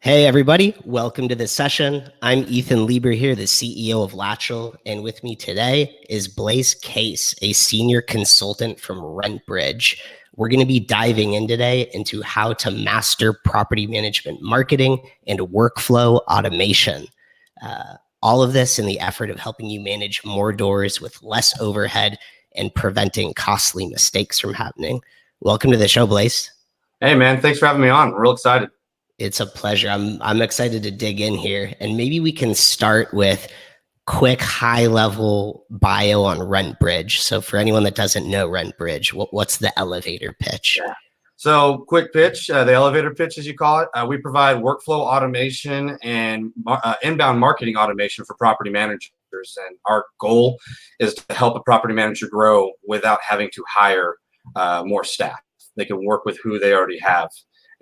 Hey everybody, welcome to this session. I'm Ethan Lieber here, the CEO of Laterality, and with me today is Blaise Case, a senior consultant from RentBridge. We're going to be diving in today into how to master property management marketing and workflow automation. All of this in the effort of helping you manage more doors with less overhead and preventing costly mistakes from happening. Welcome to the show, Blaise. Hey man, thanks for having me on. I'm real excited. It's a pleasure. I'm excited to dig in here, and maybe we can start with quick high-level bio on RentBridge. So for anyone that doesn't know RentBridge, what's the elevator pitch? Yeah. So quick pitch, the elevator pitch as you call it. We provide workflow automation and inbound marketing automation for property managers. And our goal is to help a property manager grow without having to hire more staff. They can work with who they already have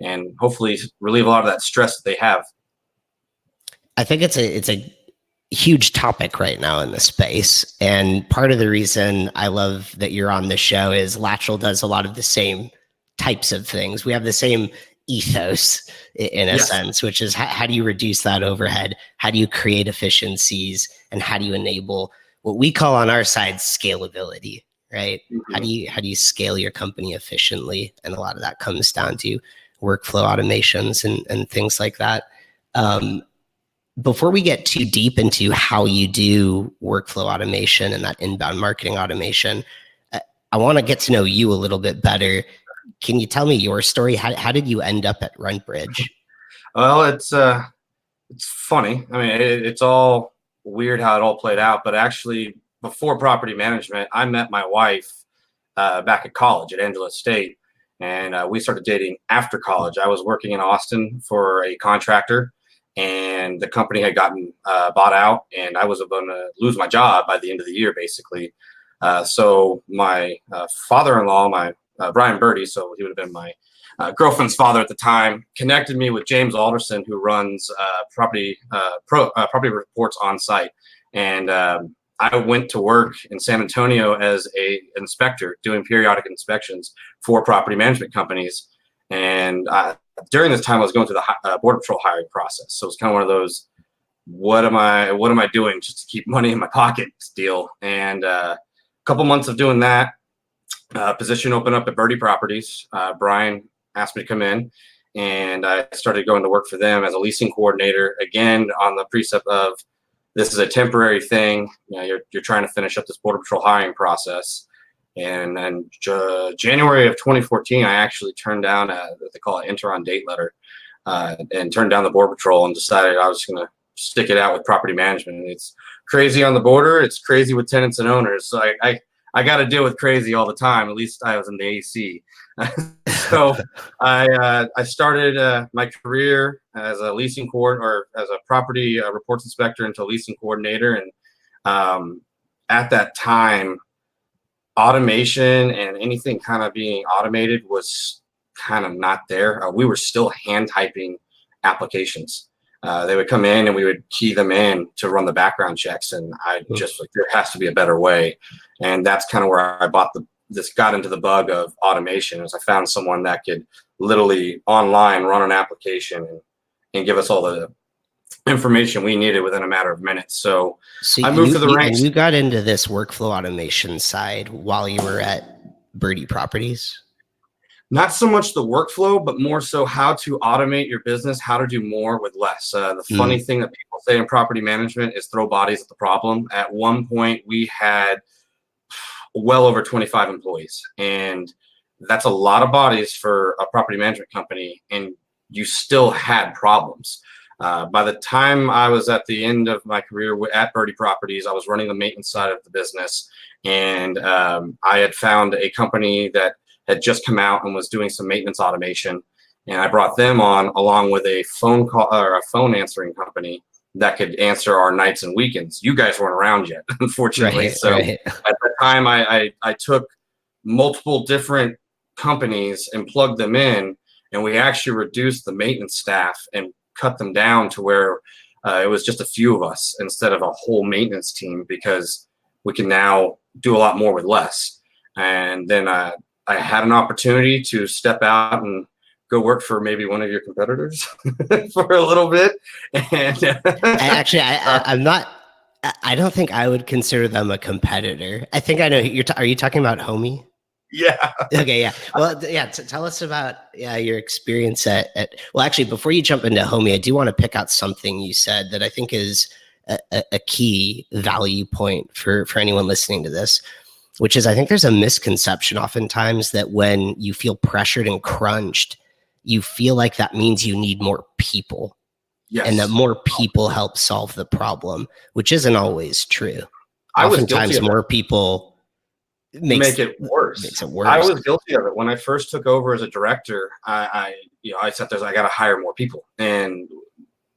and hopefully relieve a lot of that stress that they have. I think it's a huge topic right now in the space. And part of the reason I love that you're on the show is Lateral does a lot of the same types of things. We have the same ethos in a sense, which is how do you reduce that overhead? How do you create efficiencies? And how do you enable what we call on our side scalability, right? Mm-hmm. How do you scale your company efficiently? And a lot of that comes down to workflow automations and things like that. Before we get too deep into how you do workflow automation and that inbound marketing automation, I want to get to know you a little bit better. Can you tell me your story? How did you end up at RentBridge? Well, it's funny. I mean, it's all weird how it all played out. But actually, before property management, I met my wife back at college at Angelo State. And we started dating after college. I was working in Austin for a contractor, and the company had gotten bought out, and I was going to lose my job by the end of the year, basically. So my father-in-law, Brian Birdie, so he would have been my girlfriend's father at the time, connected me with James Alderson, who runs property reports on site. And I went to work in San Antonio as an inspector doing periodic inspections for property management companies. And during this time, I was going through the Border Patrol hiring process. So it's kind of one of those, what am I doing just to keep money in my pocket deal? And a couple months of doing that, position opened up at Birdie Properties. Brian asked me to come in, and I started going to work for them as a leasing coordinator, again, on the precept of, this is a temporary thing. You know, you're trying to finish up this Border Patrol hiring process. And then January of 2014, I actually turned down what they call an enter on date letter, and turned down the Border Patrol and decided I was going to stick it out with property management. And it's crazy on the border. It's crazy with tenants and owners. So I got to deal with crazy all the time. At least I was in the AC. So I started my career as a leasing or as a property reports inspector into a leasing coordinator. And at that time, automation and anything kind of being automated was kind of not there. We were still hand typing applications. They would come in and we would key them in to run the background checks. And I just like, there has to be a better way. And that's kind of where I got into the bug of automation, as I found someone that could literally online run an application and give us all the information we needed within a matter of minutes. So I moved to the ranks. And you got into this workflow automation side while you were at Birdie Properties? Not so much the workflow, but more so how to automate your business, how to do more with less. The funny thing that people say in property management is throw bodies at the problem. At one point, we had well over 25 employees, and that's a lot of bodies for a property management company, and you still had problems. By the time I was at the end of my career at Birdie Properties, I was running the maintenance side of the business, and I had found a company that had just come out and was doing some maintenance automation, and I brought them on along with a phone call or a phone answering company that could answer our nights and weekends. You guys weren't around yet, unfortunately. At the time, I took multiple different companies and plugged them in, and we actually reduced the maintenance staff and cut them down to where it was just a few of us instead of a whole maintenance team, because we can now do a lot more with less. And then I had an opportunity to step out and go work for maybe one of your competitors for a little bit. And I'm not. I don't think I would consider them a competitor. I think I know are you talking about Homie? Yeah. Okay. Yeah. Well, yeah. Tell us about your experience at. Well, actually, before you jump into Homie, I do want to pick out something you said that I think is a key value point for anyone listening to this, which is I think there's a misconception oftentimes that when you feel pressured and crunched, you feel like that means you need more people. Yes. And that more people help solve the problem, which isn't always true. Oftentimes more people make it worse. Makes it worse. I was guilty of it. When I first took over as a director, I sat there, I got to hire more people. And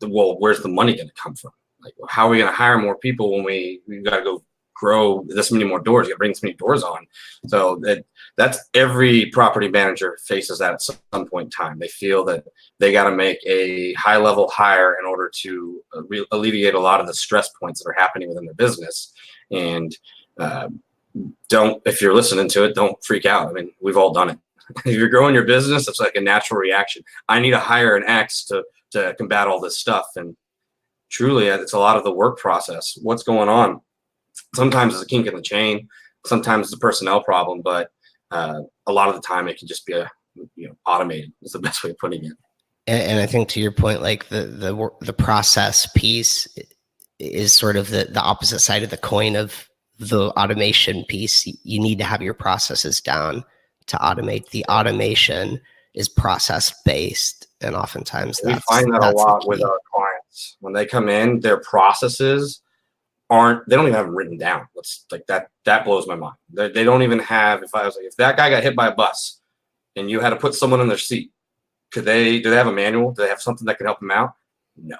where's the money going to come from? Like, how are we going to hire more people when we've got to go grow this many more doors? You got to bring this many doors on. So that's every property manager faces that at some point in time. They feel that they got to make a high level hire in order to alleviate a lot of the stress points that are happening within their business. And if you're listening to it, don't freak out. I mean, we've all done it. If you're growing your business, it's like a natural reaction. I need to hire an X to combat all this stuff. And truly, it's a lot of the work process. What's going on? Sometimes it's a kink in the chain. Sometimes it's a personnel problem, but a lot of the time it can just be automated. Is the best way of putting it. And I think to your point, like the process piece is sort of the opposite side of the coin of the automation piece. You need to have your processes down to automate. The automation is process based, and oftentimes we find that a lot with our clients when they come in. Their processes they don't even have them written down. It's like that blows my mind. They don't even have. If that guy got hit by a bus and you had to put someone in their seat, do they have a manual? Do they have something that can help them out? No.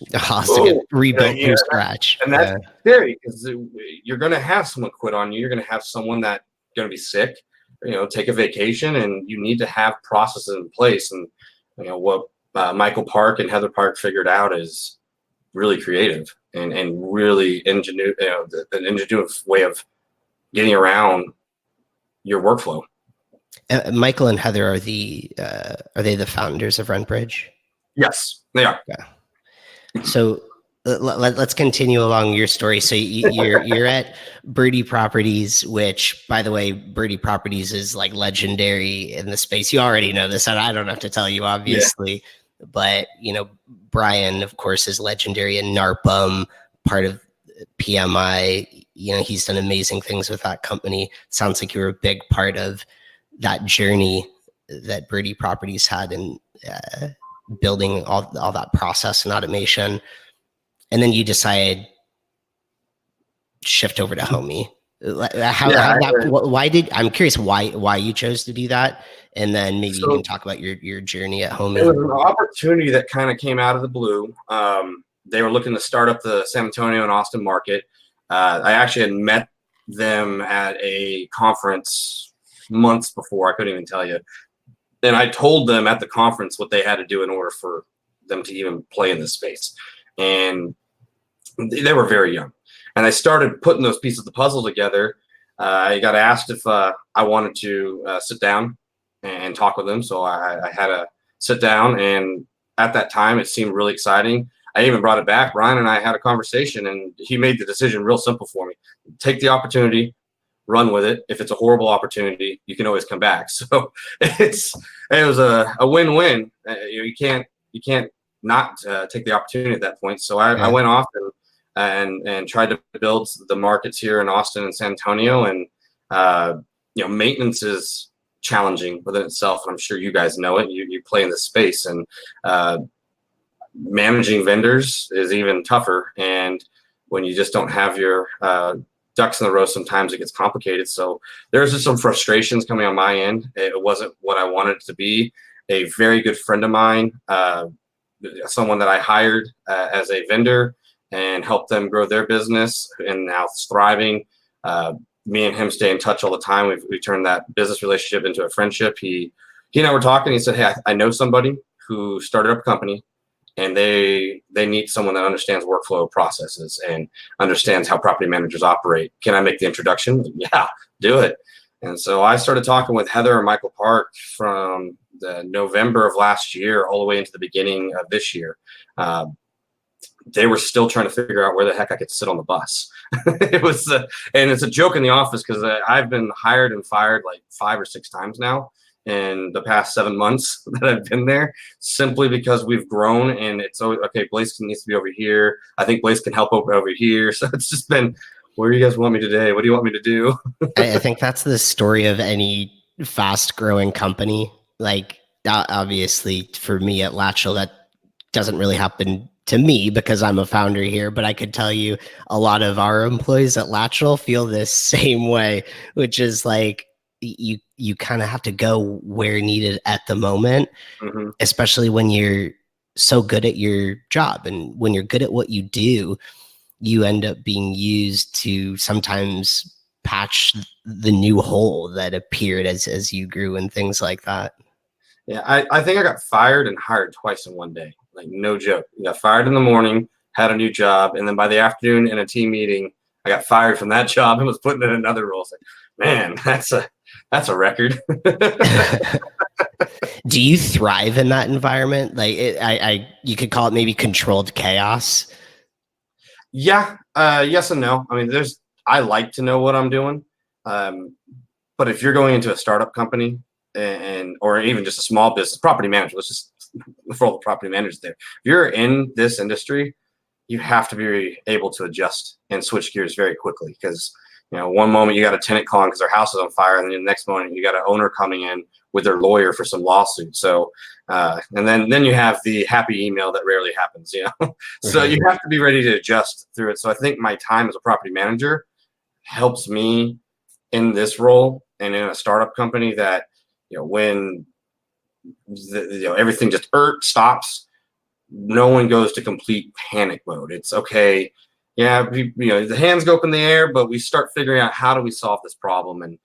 It has to get rebuilt from scratch. And that's scary because you're going to have someone quit on you. You're going to have someone that's going to be sick, take a vacation, and you need to have processes in place. And what Michael Park and Heather Park figured out is really creative and really an ingenious way of getting around your workflow. Michael and Heather are they the founders of RentBridge? Yes, they are. Yeah. So let's continue along your story. So you're at Birdie Properties, which, by the way, Birdie Properties is like legendary in the space. You already know this, and I don't have to tell you, obviously. Yeah. But Brian, of course, is legendary in NARPM, part of PMI. He's done amazing things with that company. Sounds like you're a big part of that journey that Birdie Properties had in building all that process and automation. And then you decide shift over to Homie. I'm curious why you chose to do that, and then maybe you can talk about your journey at Homie. It was an opportunity that kind of came out of the blue. They were looking to start up the San Antonio and Austin market. I actually had met them at a conference months before. I couldn't even tell you. And I told them at the conference what they had to do in order for them to even play in this space. And they were very young. And I started putting those pieces of the puzzle together. I got asked if I wanted to sit down and talk with them. So I had to sit down. And at that time, it seemed really exciting. I even brought it back. Ryan and I had a conversation, and he made the decision real simple for me. Take the opportunity, run with it. If it's a horrible opportunity, you can always come back. So it was a win-win. You can't not take the opportunity at that point. So I went off and tried to build the markets here in Austin and San Antonio. And maintenance is challenging within itself. And I'm sure you guys know it. You play in this space, and managing vendors is even tougher. And when you just don't have your ducks in a row, sometimes it gets complicated. So there's just some frustrations coming on my end. It wasn't what I wanted it to be. A very good friend of mine, someone that I hired as a vendor and helped them grow their business, and now it's thriving. Me and him stay in touch all the time. We turned that business relationship into a friendship. He and I were talking. He said, "Hey, I know somebody who started up a company, and they need someone that understands workflow processes and understands how property managers operate. Can I make the introduction?" Yeah, do it. And so I started talking with Heather and Michael Park from the November of last year all the way into the beginning of this year, they were still trying to figure out where the heck I could sit on the bus. It was, and it's a joke in the office because I've been hired and fired like 5 or 6 times now in the past 7 months that I've been there, simply because we've grown and it's always, okay, Blaze needs to be over here. I think Blaze can help over here. So it's just been, where do you guys want me today? What do you want me to do? I think that's the story of any fast growing company. Like, obviously for me at Latchel, that doesn't really happen to me because I'm a founder here, but I could tell you a lot of our employees at Latchel feel this same way, which is like you kind of have to go where needed at the moment, Mm-hmm. especially when you're so good at your job. And when you're good at what you do, you end up being used to sometimes patch the new hole that appeared as you grew and things like that. Yeah, I think I got fired and hired twice in one day. Like, no joke. I got fired in the morning, had a new job, and then by the afternoon in a team meeting, I got fired from that job and was put in another role. It's like, man, that's a record. Do you thrive in that environment? Like, you could call it maybe controlled chaos. Yeah, yes and no. I mean, I like to know what I'm doing, but if you're going into a startup company or even just a small business, property manager, let's just for all the property managers there. If you're in this industry, you have to be able to adjust and switch gears very quickly, because one moment you got a tenant calling because their house is on fire, and then the next moment you got an owner coming in with their lawyer for some lawsuit. So, and then you have the happy email that rarely happens, So you have to be ready to adjust through it. So I think my time as a property manager helps me in this role and in a startup company that, when everything just stops, no one goes to complete panic mode. It's okay. Yeah, the hands go up in the air, but we start figuring out how do we solve this problem, and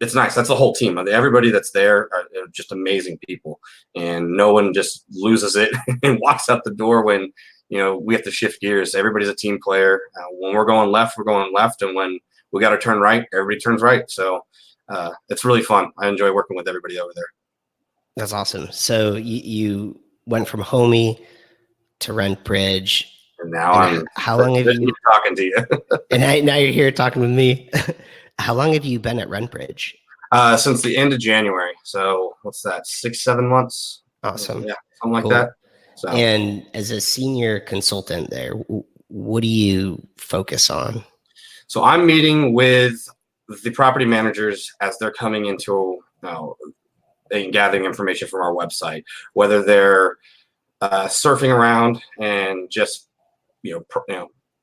it's nice. That's the whole team. Everybody that's there are just amazing people, and no one just loses it and walks out the door when we have to shift gears. Everybody's a team player. When we're going left, and when we got to turn right, everybody turns right. So it's really fun. I enjoy working with everybody over there. That's awesome. So you went from Homey to RentBridge. And now how long have you talking to you? And now you're here talking with me. How long have you been at RentBridge? Since the end of January. So what's that? 6-7 months. Awesome. Yeah, something like that. So. And as a senior consultant there, what do you focus on? So I'm meeting with the property managers as they're coming into and gathering information from our website, whether they're surfing around and just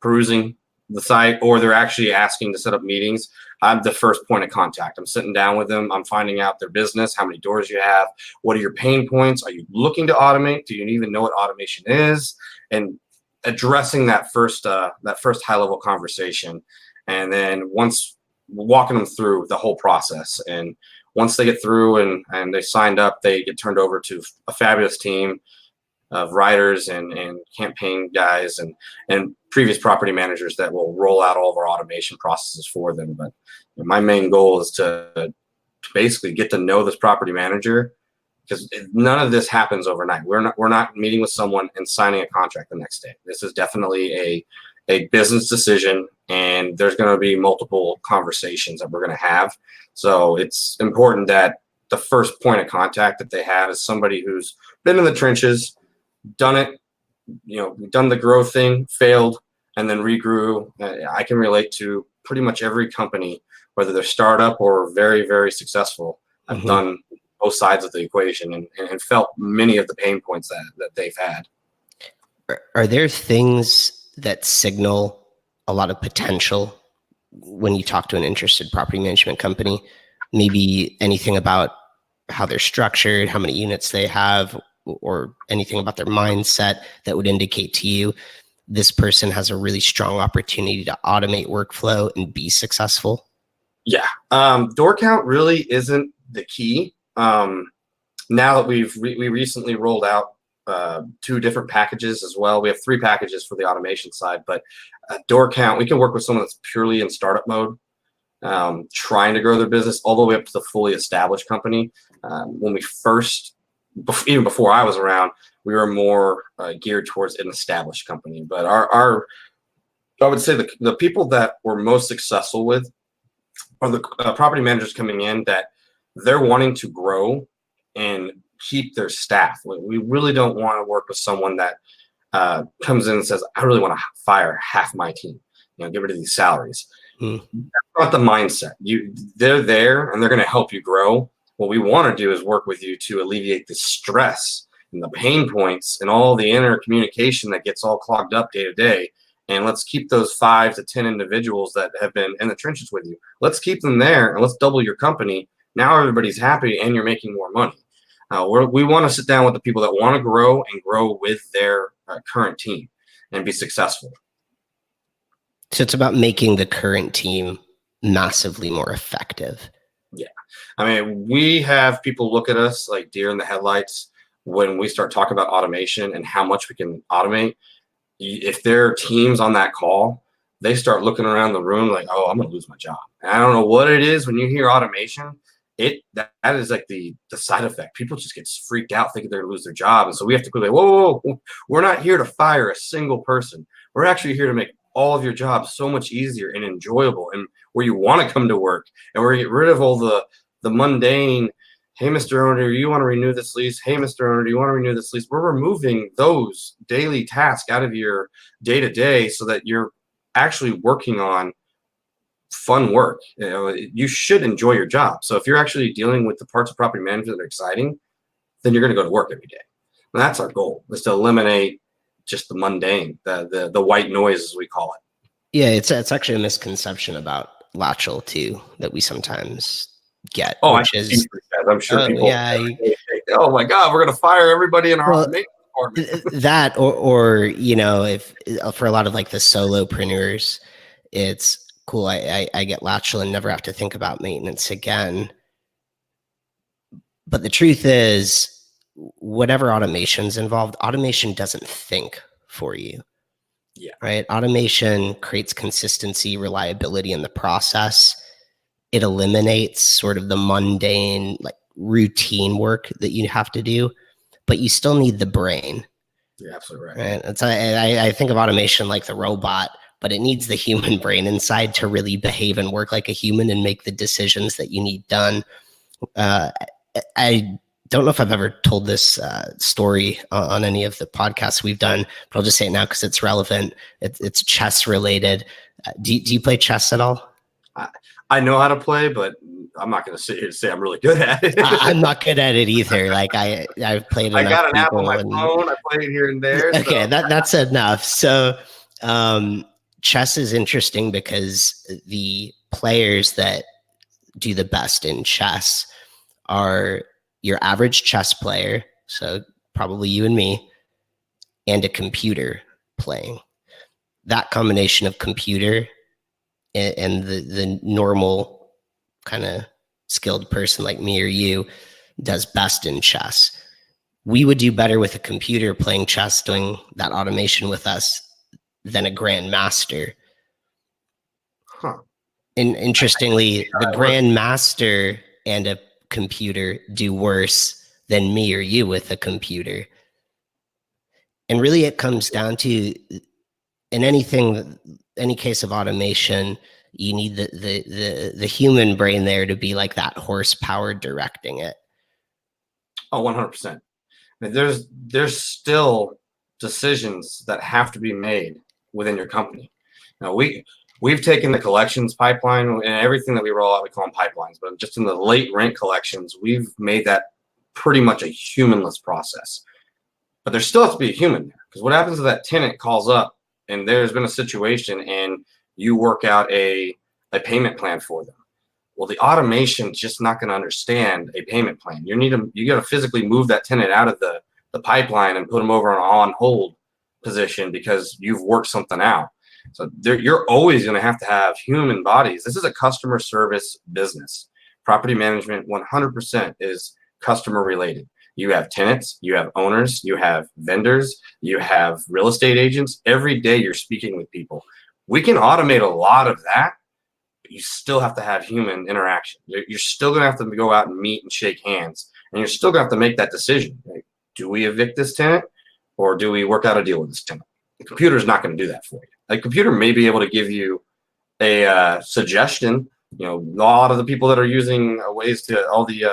perusing the site, or they're actually asking to set up meetings. I'm the first point of contact. I'm sitting down with them. I'm finding out their business, how many doors you have, what are your pain points, are you looking to automate, do you even know what automation is, and addressing that first high level conversation. And then once walking them through the whole process, and once they get through and they signed up, they get turned over to a fabulous team of writers and campaign guys and previous property managers that will roll out all of our automation processes for them. But my main goal is to basically get to know this property manager, because none of this happens overnight. We're not meeting with someone and signing a contract the next day. This is definitely a business decision, and there's going to be multiple conversations that we're going to have. So it's important that the first point of contact that they have is somebody who's been in the trenches, done it, done the growth thing, failed, and then regrew. I can relate to pretty much every company, whether they're startup or very, very successful. I've done both sides of the equation and felt many of the pain points that they've had. Are there things that signal a lot of potential when you talk to an interested property management company? Maybe anything about how they're structured, how many units they have, or anything about their mindset that would indicate to you this person has a really strong opportunity to automate workflow and be successful? Yeah. Door count really isn't the key. Now that we recently rolled out 2 different packages as well. We have 3 packages for the automation side, but door count, we can work with someone that's purely in startup mode trying to grow their business all the way up to the fully established company. When we first, even before I was around, we were more geared towards an established company. But I would say the people that we're most successful with are the property managers coming in that they're wanting to grow and keep their staff. We really don't want to work with someone that comes in and says, I really want to fire half my team, get rid of these salaries. That's not the mindset. They're there and they're going to help you grow. What we want to do is work with you to alleviate the stress and the pain points and all the inner communication that gets all clogged up day to day. And let's keep those 5 to 10 individuals that have been in the trenches with you. Let's keep them there and let's double your company. Now everybody's happy and you're making more money. We want to sit down with the people that want to grow and grow with their current team and be successful. So it's about making the current team massively more effective. Yeah. I mean, we have people look at us like deer in the headlights when we start talking about automation and how much we can automate. If their team's on that call, they start looking around the room like, oh, I'm going to lose my job. And I don't know what it is when you hear automation. That is like the side effect. People just get freaked out thinking they're going to lose their job. And so we have to be like, whoa, we're not here to fire a single person. We're actually here to make all of your jobs so much easier and enjoyable and where you want to come to work. And we're going to get rid of all the mundane, hey, Mr. Owner, do you want to renew this lease? Hey, Mr. Owner, do you want to renew this lease? We're removing those daily tasks out of your day-to-day so that you're actually working on fun work. You should enjoy your job. So if you're actually dealing with the parts of property management that are exciting, then you're going to go to work every day. And that's our goal, is to eliminate just the mundane, the white noise, as we call it. Yeah, it's actually a misconception about lateral too that we sometimes get. Oh, I'm sure people. Yeah, oh my God, we're going to fire everybody in our maintenance department. That or if for a lot of like the solopreneurs, it's cool. I get lateral and never have to think about maintenance again. But the truth is, whatever automation's involved, automation doesn't think for you. Yeah. Right. Automation creates consistency, reliability in the process. It eliminates sort of the mundane, like routine work that you have to do, but you still need the brain. You're absolutely right. Right. It's, I think of automation like the robot, but it needs the human brain inside to really behave and work like a human and make the decisions that you need done. I don't know if I've ever told this story on any of the podcasts we've done, but I'll just say it now because it's relevant. It's chess related. Do you play chess at all? I know how to play, but I'm not going to sit here and say I'm really good at it. I'm not good at it either. Like I've played. I got an app on my phone. I play it here and there. Okay, so. That's enough. So chess is interesting because the players that do the best in chess are your average chess player, so probably you and me, and a computer playing. That combination of computer and the normal kind of skilled person like me or you does best in chess. We would do better with a computer playing chess, doing that automation with us, than a grandmaster. Huh. And interestingly, the grandmaster and a computer do worse than me or you with a computer. And really it comes down to, in any case of automation, you need the human brain there to be like that horsepower directing it. Oh, 100%. I mean, there's still decisions that have to be made within your company. Now we've taken the collections pipeline and everything that we roll out, we call them pipelines, but just in the late rent collections, we've made that pretty much a humanless process. But there still has to be a human there, because what happens if that tenant calls up and there's been a situation and you work out a payment plan for them? Well, the automation's just not going to understand a payment plan. You got to physically move that tenant out of the pipeline and put them over on hold position because you've worked something out. So you're always going to have human bodies. This is a customer service business. Property management 100% is customer related. You have tenants, you have owners, you have vendors, you have real estate agents. Every day you're speaking with people. We can automate a lot of that. you still have to have human interaction. You're still going to have to go out and meet and shake hands, and you're still going to have to make that decision. Like, do we evict this tenant, or do we work out a deal with this tenant? The computer is not going to do that for you. A computer may be able to give you a suggestion. You know, a lot of the people that are using ways to all the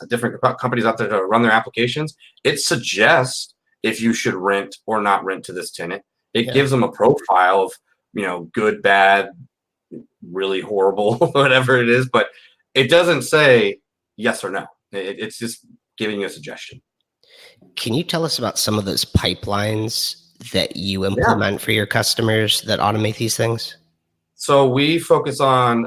different companies out there to run their applications, it suggests if you should rent or not rent to this tenant. It gives them a profile of, you know, good, bad, really horrible, whatever it is, but it doesn't say yes or no. It's just giving you a suggestion. Can you tell us about some of those pipelines that you implement for your customers that automate these things? So we focus on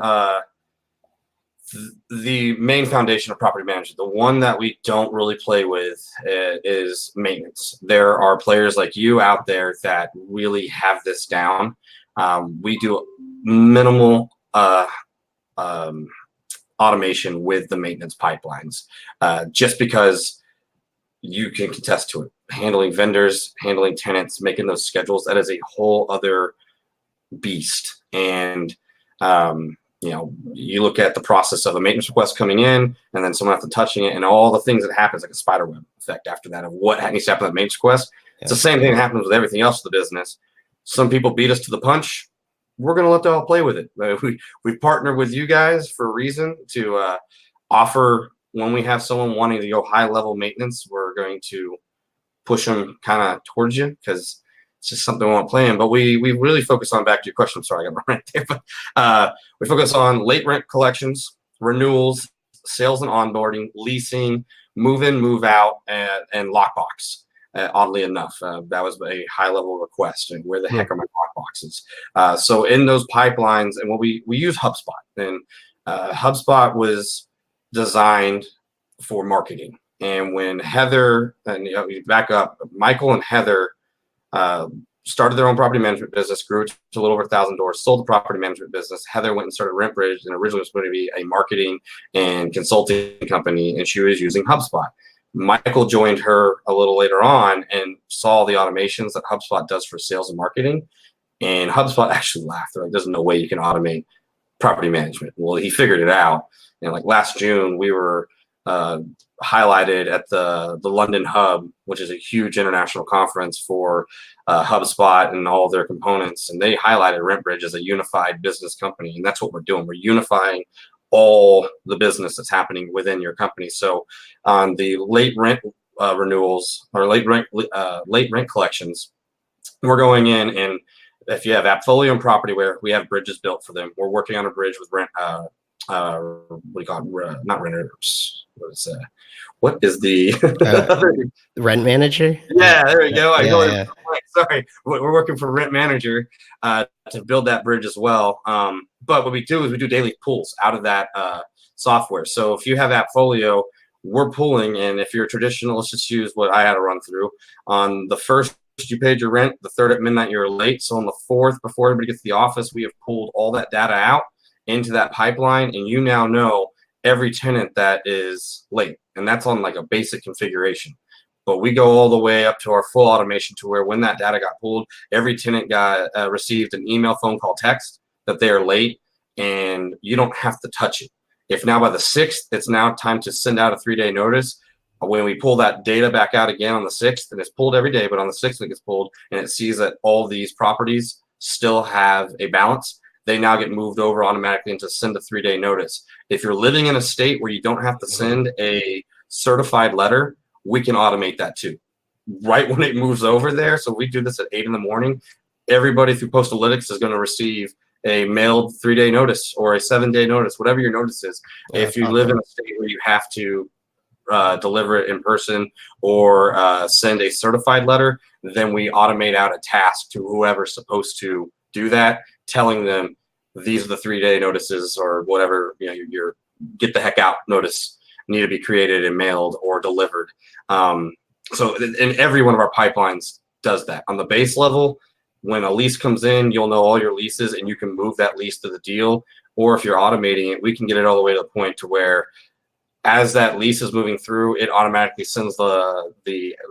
the main foundation of property management. The one that we don't really play with is maintenance. There are players like you out there that really have this down. We do minimal automation with the maintenance pipelines, just because you can contest to it. Handling vendors, handling tenants, making those schedules, that is a whole other beast. And you know, you look at the process of a maintenance request coming in, and then someone after touching it, and all the things that happens, like a spider web effect after that of what needs to happen with maintenance request. It's the same thing that happens with everything else in the business. Some people beat us to the punch. We're going to let them all play with it. We partner with you guys for a reason to offer, when we have someone wanting to go high level maintenance, we're going to push them kind of towards you, because it's just something we want to play in. But we really focus on, back to your question, I'm sorry, I got my rent there, but we focus on late rent collections, renewals, sales and onboarding, leasing, move in, move out, and lockbox. Oddly enough, that was a high level request. And where the heck are my lockboxes? So in those pipelines, and what we use HubSpot, and HubSpot was designed for marketing. And when Heather, and you back up, Michael and Heather started their own property management business, grew to a little over 1,000 doors, sold the property management business. Heather went and started RentBridge, and originally was going to be a marketing and consulting company, and she was using HubSpot. Michael joined her a little later on and saw the automations that HubSpot does for sales and marketing. And HubSpot actually laughed. They're like, there's no way you can automate property management. Well, he figured it out. And like last June, we were highlighted at the London Hub, which is a huge international conference for HubSpot and all their components. And they highlighted RentBridge as a unified business company. And that's what we're doing. We're unifying all the business that's happening within your company. So on the late rent renewals or late rent collections, we're going in, and if you have Appfolio and Propertyware, we have bridges built for them. We're working on a bridge with rent. What do you call it? Not renters. What is the Rent Manager? Yeah, there we go. Yeah. Sorry, we're working for Rent Manager to build that bridge as well. But what we do is we do daily pulls out of that software. So if you have Appfolio, we're pulling, and if you're a traditional, let's just use what I had to run through. On the first, you paid your rent. The third at midnight, you're late. So on the fourth, before everybody gets to the office, we have pulled all that data out into that pipeline, and you now know every tenant that is late. And that's on like a basic configuration. But we go all the way up to our full automation to where when that data got pulled, every tenant got received an email, phone call, text that they are late, and you don't have to touch it. If now by the 6th, it's now time to send out a 3-day notice. When we pull that data back out again on the 6th, and it's pulled every day, but on the 6th it gets pulled, and it sees that all these properties still have a balance, they now get moved over automatically into send a 3-day notice. If you're living in a state where you don't have to send a certified letter, we can automate that too. Right when it moves over there, so we do this at 8 in the morning, everybody through Postalytics is going to receive a mailed 3-day notice or a 7-day notice, whatever your notice is. If you live in a state where you have to deliver it in person or send a certified letter, then we automate out a task to whoever's supposed to do that, telling them these are the 3-day notices or whatever, you know, your get the heck out notice need to be created and mailed or delivered. So in every one of our pipelines does that. On the base level, when a lease comes in, you'll know all your leases and you can move that lease to the deal. Or if you're automating it, we can get it all the way to the point to where as that lease is moving through, it automatically sends the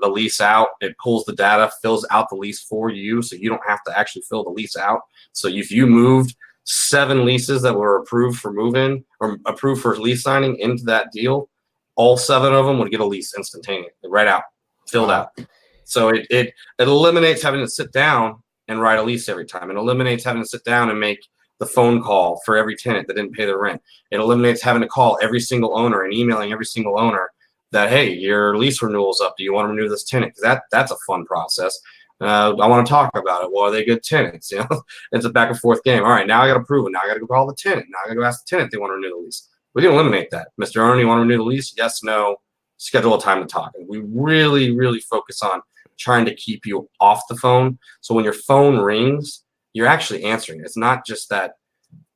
lease out. It pulls the data, fills out the lease for you, so you don't have to actually fill the lease out. So if you moved 7 leases that were approved for move-in or approved for lease signing into that deal, all 7 of them would get a lease instantaneously, right out, filled out. So it eliminates having to sit down and write a lease every time. It eliminates having to sit down and make the phone call for every tenant that didn't pay their rent. It eliminates having to call every single owner and emailing every single owner that, hey, your lease renewal's up. Do you want to renew this tenant? Because that's a fun process. I want to talk about it. Well, are they good tenants? You know, it's a back and forth game. All right, now I got to prove it. Now I got to go call the tenant. Now I got to go ask the tenant if they want to renew the lease. We can eliminate that. Mr. Owner, you want to renew the lease? Yes, no. Schedule a time to talk. And we really, really focus on trying to keep you off the phone. So when your phone rings, you're actually answering. It's not just that,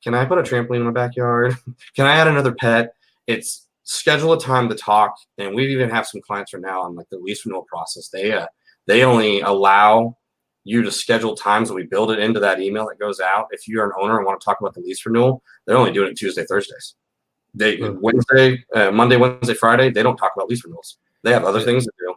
can I put a trampoline in my backyard? Can I add another pet? It's schedule a time to talk. And we even have some clients right now on like the lease renewal process. They only allow you to schedule times, and we build it into that email that goes out. If you're an owner and want to talk about the lease renewal, they're only doing it Tuesday, Thursdays. Monday, Wednesday, Friday, they don't talk about lease renewals. They have other things to do.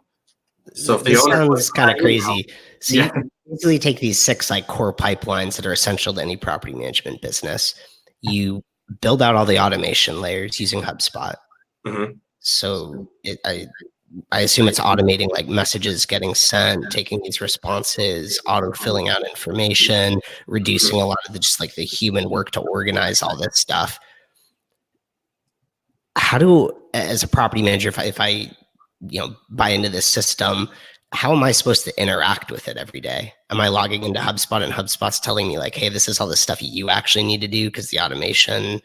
So if the owner sounds kind of crazy. So you can easily take these 6 like core pipelines that are essential to any property management business. You build out all the automation layers using HubSpot. Mm-hmm. So I assume it's automating like messages getting sent, taking these responses, auto filling out information, reducing a lot of just like the human work to organize all this stuff. How do, as a property manager, if I buy into this system, how am I supposed to interact with it every day? Am I logging into HubSpot and HubSpot's telling me like, hey, this is all the stuff you actually need to do because the automation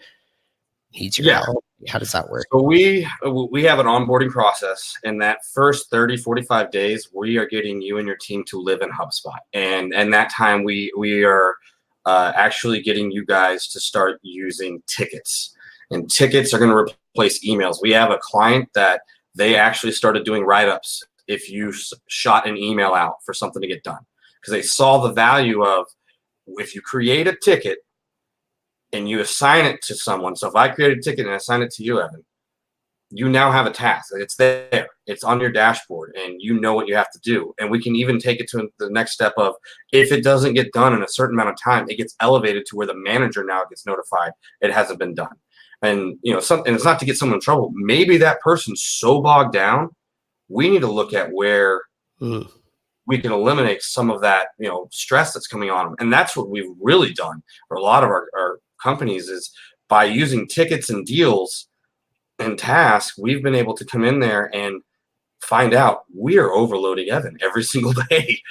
needs your help? How does that work? So we have an onboarding process, and that first 30, 45 days, we are getting you and your team to live in HubSpot. And that time we are actually getting you guys to start using tickets. And tickets are going to replace emails. We have a client that they actually started doing write-ups if you shot an email out for something to get done, because they saw the value of, if you create a ticket and you assign it to someone. So if I create a ticket and assign it to you, Evan, you now have a task. It's there. It's on your dashboard, and you know what you have to do. And we can even take it to the next step of, if it doesn't get done in a certain amount of time, it gets elevated to where the manager now gets notified it hasn't been done. And and it's not to get someone in trouble. Maybe that person's so bogged down, we need to look at where we can eliminate some of that, stress that's coming on them. And that's what we've really done for a lot of our companies, is by using tickets and deals and tasks, we've been able to come in there and find out we are overloading Evan every single day.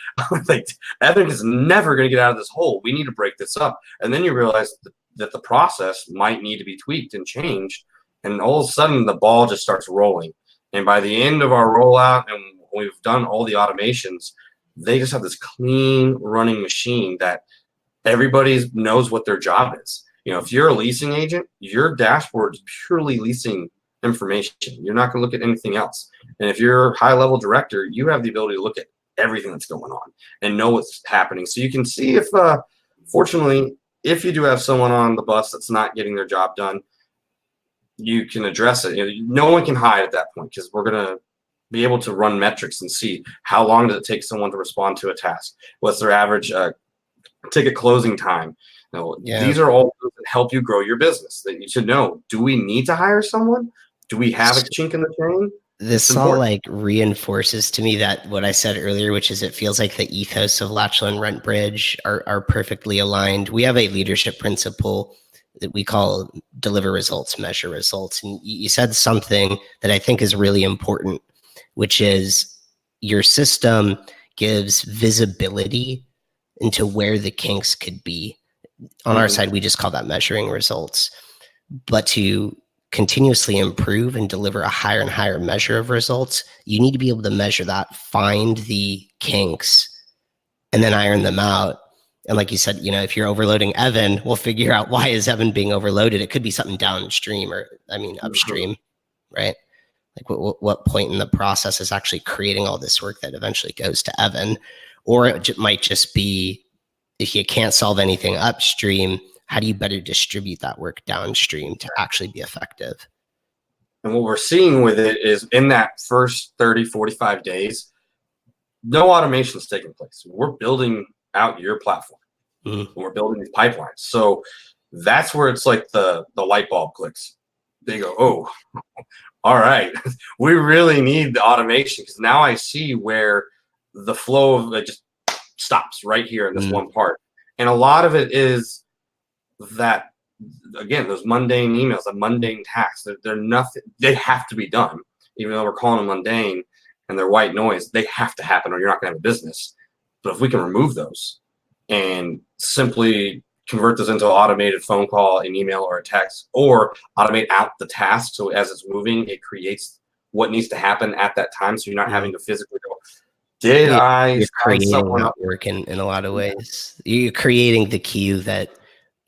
Like, Evan is never going to get out of this hole. We need to break this up. And then you realize that the process might need to be tweaked and changed. And all of a sudden the ball just starts rolling. And by the end of our rollout, and we've done all the automations, they just have this clean running machine that everybody knows what their job is. If you're a leasing agent, your dashboard is purely leasing information. You're not going to look at anything else. And if you're a high-level director, you have the ability to look at everything that's going on and know what's happening. So you can see if, fortunately, if you do have someone on the bus that's not getting their job done, you can address it. No one can hide at that point, because we're going to be able to run metrics and see how long does it take someone to respond to a task. What's their average ticket closing time? These are all things that help you grow your business that you should know. Do we need to hire someone? Do we have a chink in the chain? This all like reinforces to me that what I said earlier, which is it feels like the ethos of Laterality and RentBridge are perfectly aligned. We have a leadership principle that we call deliver results, measure results. And you said something that I think is really important, which is your system gives visibility into where the kinks could be. On our side, we just call that measuring results. But to continuously improve and deliver a higher and higher measure of results, you need to be able to measure that, find the kinks, and then iron them out. And like you said, if you're overloading Evan, we'll figure out why is Evan being overloaded. It could be something downstream upstream, right? Like what point in the process is actually creating all this work that eventually goes to Evan? Or it might just be, if you can't solve anything upstream, how do you better distribute that work downstream to actually be effective? And what we're seeing with it is, in that first 30, 45 days, no automation is taking place. We're building out your platform. We're building these pipelines. So That's where it's like the light bulb clicks. They go, oh, all right, we really need the automation, because now I see where the flow of it just stops right here in this one part. And a lot of it is that, again, those mundane emails, the mundane tasks, they're nothing. They have to be done, even though we're calling them mundane and they're white noise. They have to happen, or you're not going to have a business. But if we can remove those and simply convert those into an automated phone call, an email, or a text, or automate out the task, so as it's moving, it creates what needs to happen at that time, so you're not having to physically go, you're creating that work in a lot of ways. You're creating the queue that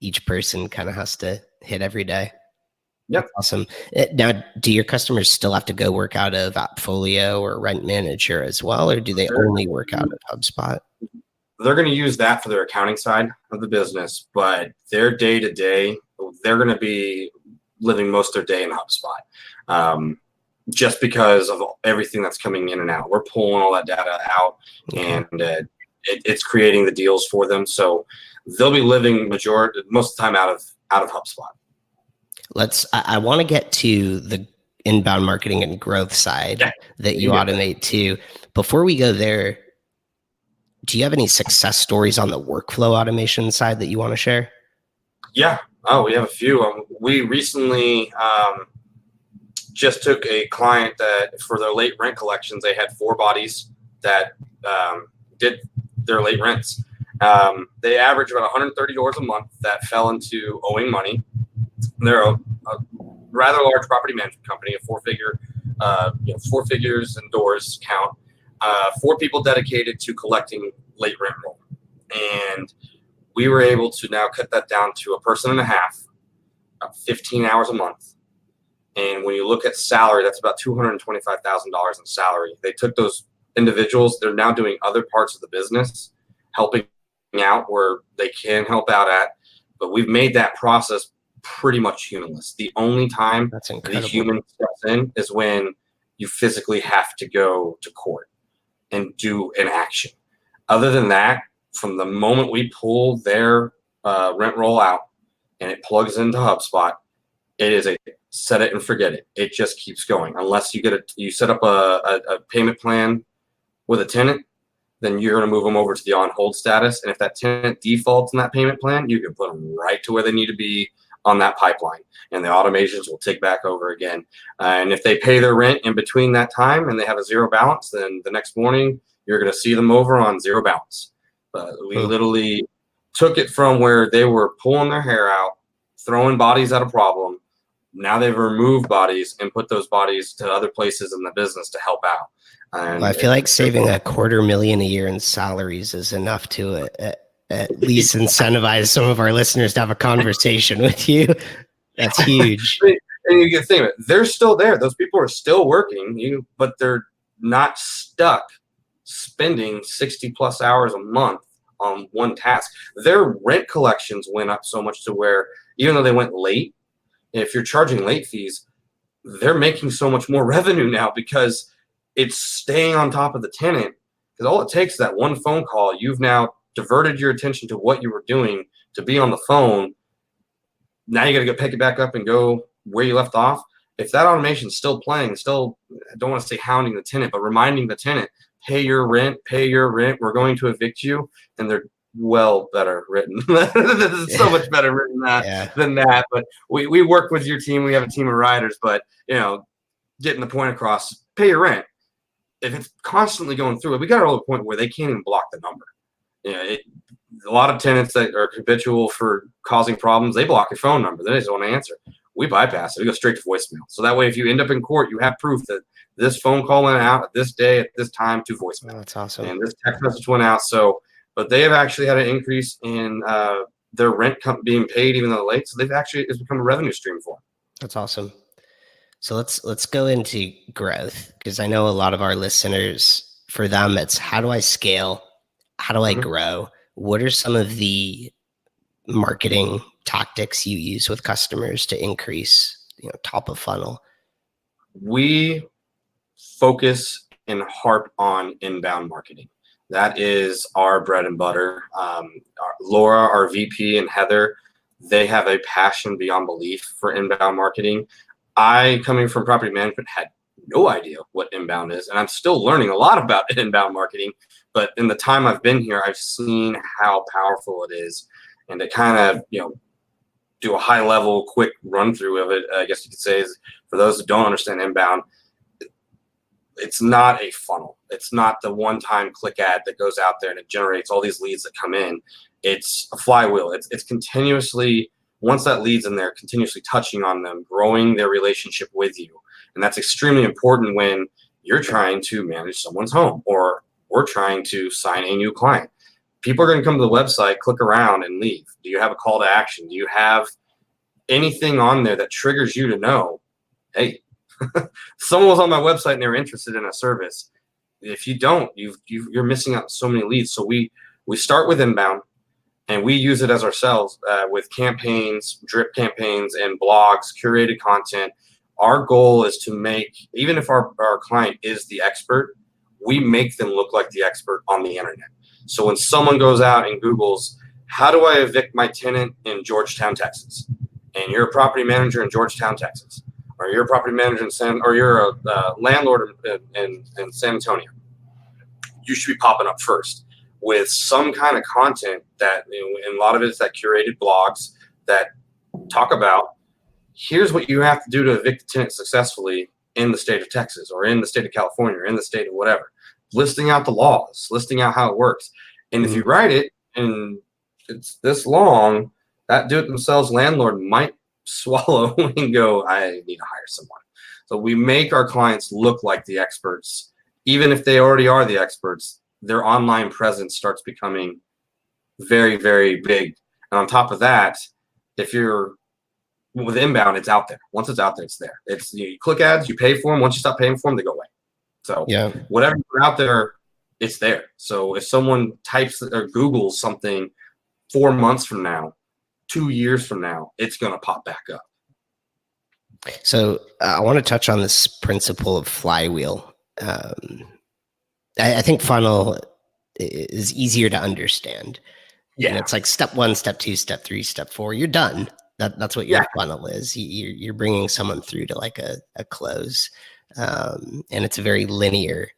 each person kind of has to hit every day. Yep. Awesome. Now, do your customers still have to go work out of AppFolio or Rent Manager as well, or do they only work out of HubSpot? They're going to use that for their accounting side of the business, but their day-to-day, they're going to be living most of their day in HubSpot, just because of everything that's coming in and out. We're pulling all that data out, and it's creating the deals for them. So they'll be living most of the time out of HubSpot. I want to get to the inbound marketing and growth side that you automate too. Before we go there, do you have any success stories on the workflow automation side that you want to share? Yeah. Oh, we have a few. We recently just took a client that for their late rent collections, they had 4 bodies that did their late rents. They average about $130 a month that fell into owing money. They're a rather large property management company, a 4-figure, 4 figures and doors count. 4 people dedicated to collecting late rent roll. And we were able to now cut that down to a person and a half, 15 hours a month. And when you look at salary, that's about $225,000 in salary. They took those individuals, they're now doing other parts of the business, helping out where they can help out at. But we've made that process pretty much humanless. The only time the human steps in is when you physically have to go to court and do an action. Other than that, from the moment we pull their rent roll out and it plugs into HubSpot, it is a set it and forget it. It just keeps going unless you set up a payment plan with a tenant. Then you're going to move them over to the on hold status. And if that tenant defaults in that payment plan, you can put them right to where they need to be on that pipeline, and the automations will take back over again. And if they pay their rent in between that time and they have a zero balance, then the next morning you're going to see them over on zero balance. We literally took it from where they were pulling their hair out, throwing bodies at a problem. Now they've removed bodies and put those bodies to other places in the business to help out. And I feel like saving $250,000 a year in salaries is enough to at least incentivize some of our listeners to have a conversation with you. That's huge. And you can think of it, they're still there. Those people are still working, but they're not stuck spending 60 plus hours a month on one task. Their rent collections went up so much to where even though they went late, if you're charging late fees, they're making so much more revenue now because it's staying on top of the tenant. Because all it takes is that one phone call. You've now diverted your attention to what you were doing to be on the phone. Now you got to go pick it back up and go where you left off. If that automation is still playing, I don't want to say hounding the tenant, but reminding the tenant, pay your rent, we're going to evict you. And they're well better written. So much better written than that. But we work with your team. We have a team of writers, but getting the point across, pay your rent. If it's constantly going through it, we got to the point where they can't even block the number. A lot of tenants that are habitual for causing problems, they block your phone number. They just don't want to answer. We bypass it. We go straight to voicemail. So that way, if you end up in court, you have proof that this phone call went out at this day, at this time to voicemail. Oh, that's awesome. And this text message went out. But they have actually had an increase in their rent being paid even though late. So it's become a revenue stream for them. That's awesome. So let's go into growth, because I know a lot of our listeners, for them, it's how do I scale? How do I grow? What are some of the marketing tactics you use with customers to increase, top of funnel? We focus and harp on inbound marketing. That is our bread and butter. Laura, our VP, and Heather, They have a passion beyond belief for inbound marketing. I, coming from property management, had no idea what inbound is, and I'm still learning a lot about inbound marketing. But in the time I've been here, I've seen how powerful it is, and to kind of, do a high level, quick run through of it, I guess you could say, is for those who don't understand inbound, it's not a funnel. It's not the one-time click ad that goes out there and it generates all these leads that come in. It's a flywheel. It's continuously, once that lead's in there, continuously touching on them, growing their relationship with you. And that's extremely important when you're trying to manage someone's home or we're trying to sign a new client. People are going to come to the website, click around, and leave. Do you have a call to action? Do you have anything on there that triggers you to know, hey, someone was on my website and they were interested in a service? If you don't, you're missing out so many leads. So we start with inbound, and we use it as ourselves with campaigns, drip campaigns, and blogs, curated content. Our goal is to make, even if our client is the expert, we make them look like the expert on the internet. So when someone goes out and Googles, how do I evict my tenant in Georgetown, Texas? And you're a property manager in Georgetown, Texas, or you're a property manager or you're a landlord in San Antonio, you should be popping up first with some kind of content that, and a lot of it is that curated blogs that talk about, here's what you have to do to evict a tenant successfully in the state of Texas or in the state of California or in the state of whatever, listing out the laws, listing out how it works. And if you write it and it's this long, that do-it-themselves landlord might swallow and go, I need to hire someone. So we make our clients look like the experts. Even if they already are the experts, their online presence starts becoming very, very big. And on top of that, if you're with inbound, it's out there. Once it's out there, it's there. It's, you click ads, you pay for them. Once you stop paying for them, they go away. So whatever you're out there, it's there. So if someone types or Googles something 4 months from now, 2 years from now, it's going to pop back up. So I want to touch on this principle of flywheel. I think funnel is easier to understand. Yeah, and it's like step 1, step 2, step 3, step 4. You're done. That's what your funnel is. You're bringing someone through to like a close, and it's a very linear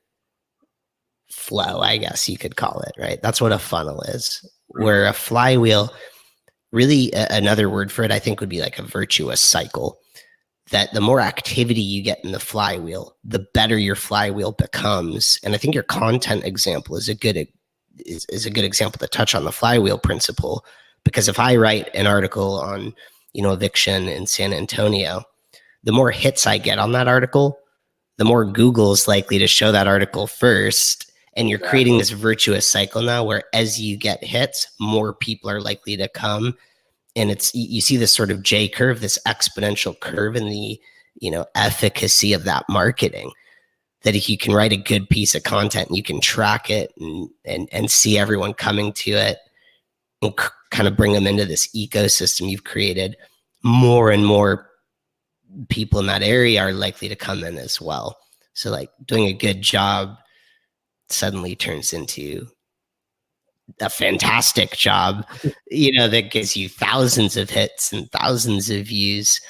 flow, I guess you could call it. Right. That's what a funnel is. Where a flywheel, really another word for it, I think, would be like a virtuous cycle. That the more activity you get in the flywheel, the better your flywheel becomes. And I think your content example is a good example to touch on the flywheel principle. Because if I write an article on, eviction in San Antonio, the more hits I get on that article, the more Google is likely to show that article first. And you're creating this virtuous cycle now where as you get hits, more people are likely to come. And you see this sort of J curve, this exponential curve in the, efficacy of that marketing. That if you can write a good piece of content, you can track it and see everyone coming to it and kind of bring them into this ecosystem you've created, more and more people in that area are likely to come in as well. So like doing a good job suddenly turns into a fantastic job, that gives you thousands of hits and thousands of views.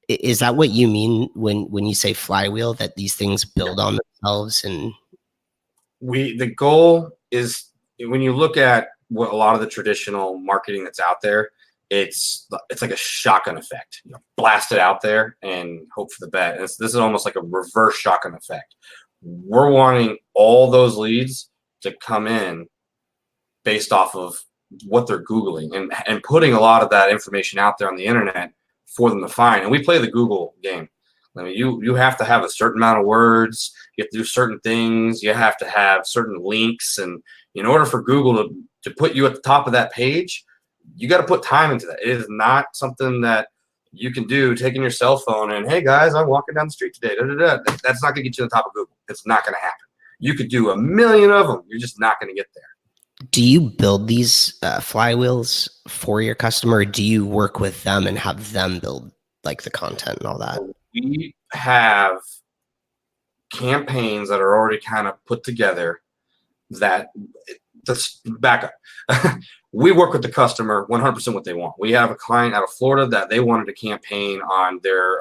Is that what you mean when you say flywheel, that these things build on themselves? And the goal is, when you look at what a lot of the traditional marketing that's out there, it's like a shotgun effect. Blast it out there and hope for the best. This is almost like a reverse shotgun effect. We're wanting all those leads to come in based off of what they're Googling and putting a lot of that information out there on the internet for them to find. And we play the Google game. I mean, you have to have a certain amount of words. You have to do certain things. You have to have certain links. And in order for Google to put you at the top of that page, you got to put time into that. It is not something that you can do taking your cell phone and, hey guys, I'm walking down the street today. That's not going to get you to the top of Google. It's not going to happen. You could do 1 million of them. You're just not going to get there. Do you build these flywheels for your customer? Or do you work with them and have them build like the content and all that? We have campaigns that are already kind of put together that let's back up. We work with the customer 100% what they want. We have a client out of Florida that they wanted a campaign on their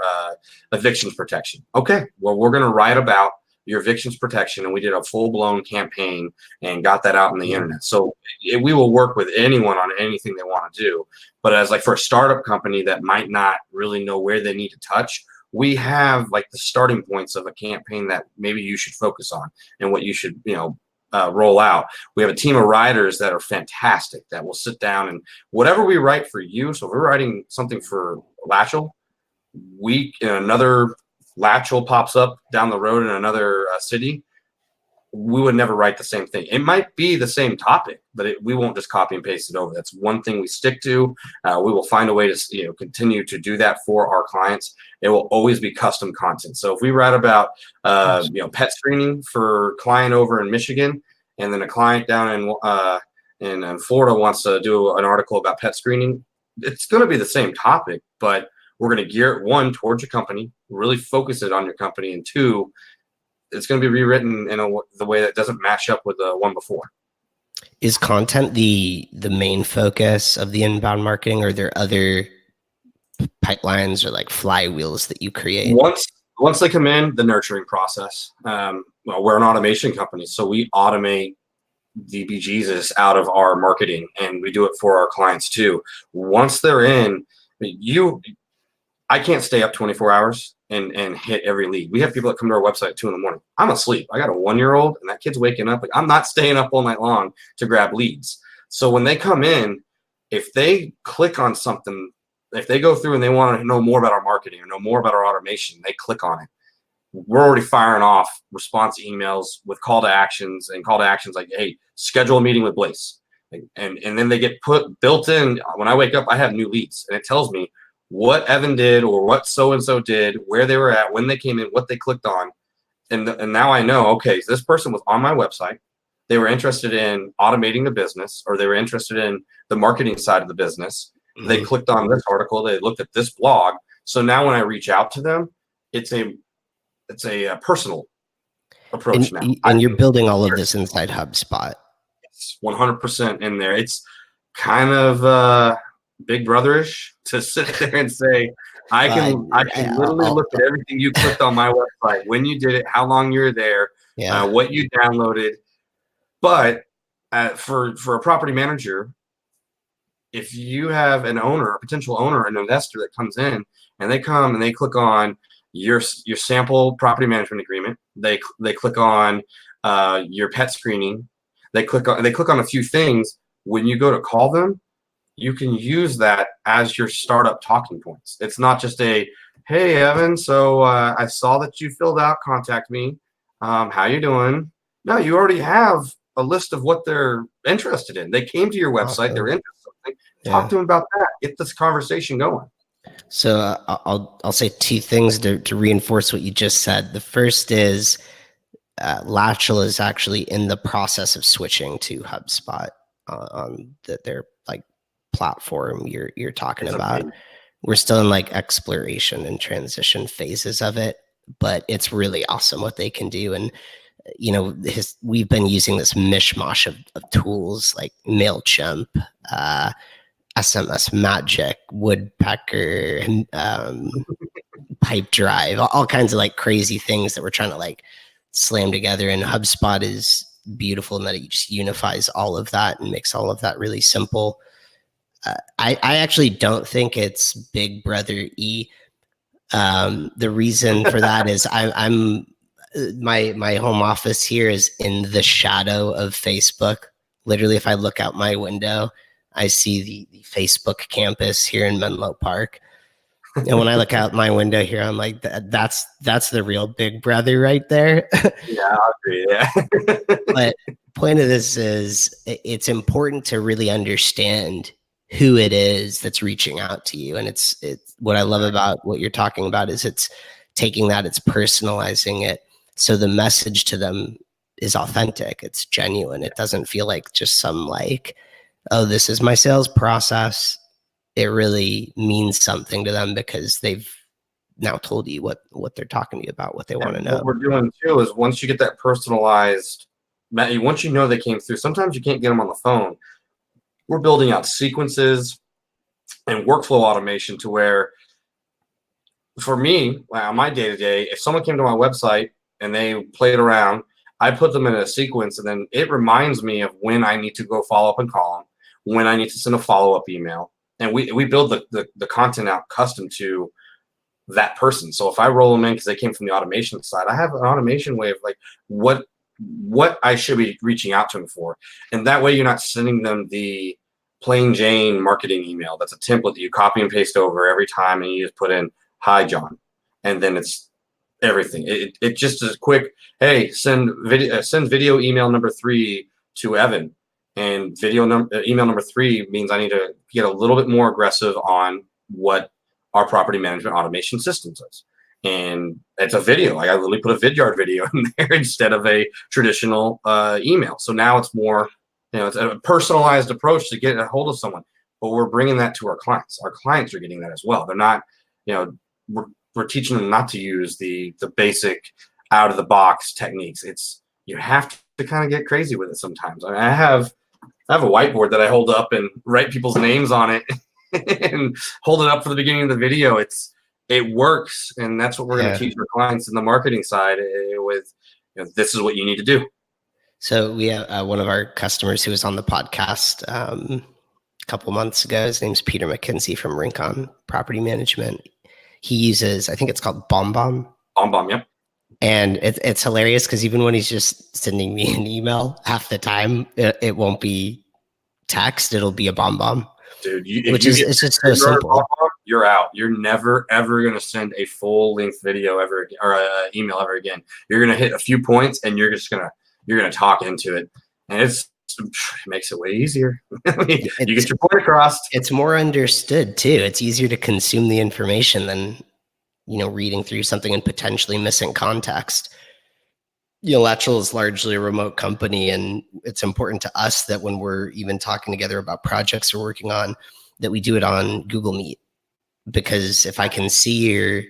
evictions protection. Okay, well, we're going to write about your evictions protection, and we did a full-blown campaign and got that out on the internet. So we will work with anyone on anything they want to do. But as like for a startup company that might not really know where they need to touch, we have like the starting points of a campaign that maybe you should focus on and what you should, roll out. We have a team of writers that are fantastic that will sit down and whatever we write for you. So if we're writing something for Latchel, another Latchel pops up down the road in another city, we would never write the same thing. It might be the same topic, but we won't just copy and paste it over. That's one thing we stick to. We will find a way to continue to do that for our clients. It will always be custom content. So if we write about pet screening for a client over in Michigan, and then a client down in Florida wants to do an article about pet screening, it's going to be the same topic, but we're going to gear it, one, towards your company, really focus it on your company, and two, it's going to be rewritten in the way that doesn't match up with the one before. Is content the main focus of the inbound marketing, or are there other pipelines or like flywheels that you create? Once they come in, the nurturing process. We're an automation company, so we automate the bejesus out of our marketing, and we do it for our clients too. Once they're in, I can't stay up 24 hours and hit every lead. We have people that come to our website at 2 a.m. I'm asleep. I got a 1-year-old and that kid's waking up. Like, I'm not staying up all night long to grab leads. So when they come in, if they click on something, if they go through and they want to know more about our marketing or know more about our automation, they click on it. We're already firing off response emails with call to actions like, hey, schedule a meeting with Blaze. And then they get built in. When I wake up, I have new leads, and it tells me what Evan did or what so-and-so did, where they were at, when they came in, what they clicked on. And now I know, okay, so this person was on my website. They were interested in automating the business, or they were interested in the marketing side of the business. Mm-hmm. They clicked on this article. They looked at this blog. So now when I reach out to them, it's a personal approach now. And you're building all of this inside HubSpot. It's 100% in there. It's kind of Big Brotherish to sit there and say, I can literally look at everything you clicked on my website, when you did it, how long you were there, what you downloaded. But for a property manager, if you have an owner, a potential owner, an investor that comes in, and they come and they click on your sample property management agreement, they click on your pet screening, they click on a few things. When you go to call them, you can use that as your startup talking points. It's not just hey, Evan, so I saw that you filled out, contact me. How you doing? No, you already have a list of what they're interested in. They came to your website, they're interested in something. Talk to them about that. Get this conversation going. So I'll say two things to reinforce what you just said. The first is Latchel is actually in the process of switching to HubSpot on their like platform you're talking about. We're still in like exploration and transition phases of it, but it's really awesome what they can do. And we've been using this mishmash of tools like MailChimp, SMS Magic, Woodpecker, Pipe Drive, all kinds of like crazy things that we're trying to like slam together. And HubSpot is beautiful in that it just unifies all of that and makes all of that really simple. I actually don't think it's Big Brother E. The reason for that is I'm my home office here is in the shadow of Facebook. Literally, if I look out my window, I see the Facebook campus here in Menlo Park. And when I look out my window here, I'm like, that's the real Big Brother right there. Yeah, I agree. Yeah. But point of this is it's important to really understand who it is that's reaching out to you. And it's what I love about what you're talking about is it's taking that, it's personalizing it. So the message to them is authentic. It's genuine. It doesn't feel like just some like, oh, this is my sales process. It really means something to them because they've now told you what they're talking to you about, what they want to know. What we're doing too is once you get that personalized once you know they came through, sometimes you can't get them on the phone. We're building out sequences and workflow automation to where, for me, on my day-to-day, if someone came to my website and they played around, I put them in a sequence, and then it reminds me of when I need to go follow up and call them, when I need to send a follow-up email. And we build the content out custom to that person. So if I roll them in because they came from the automation side, I have an automation way of like what I should be reaching out to them for. And that way you're not sending them the plain Jane marketing email. That's a template that you copy and paste over every time, and you just put in, "Hi, John." And then it's everything. It just is quick. Hey, send video email number 3 to Evan. And email number 3 means I need to get a little bit more aggressive on what our property management automation system does. And it's a video. Like I literally put a Vidyard video in there instead of a traditional email. So now it's more, it's a personalized approach to get a hold of someone. But we're bringing that to our clients. Our clients are getting that as well. They're not, we're teaching them not to use the basic out of the box techniques. You have to kind of get crazy with it sometimes. I have a whiteboard that I hold up and write people's names on it and hold it up for the beginning of the video. It works, and that's what we're going to teach our clients in the marketing side with, this is what you need to do. So we have one of our customers who was on the podcast a couple months ago. His name's Peter McKenzie from Rincon Property Management. He uses, I think it's called Bom Bom. Bom Bom, yep. And it's hilarious because even when he's just sending me an email, half the time it won't be text; it'll be a Bom Bom. Dude, it's just so simple. You're out. You're never ever gonna send a full length video ever or email ever again. You're gonna hit a few points and you're gonna talk into it, and it makes it way easier. You get your point across. It's more understood too. It's easier to consume the information than reading through something and potentially missing context. Lateral is largely a remote company, and it's important to us that when we're even talking together about projects we're working on, that we do it on Google Meet. Because if I can see your,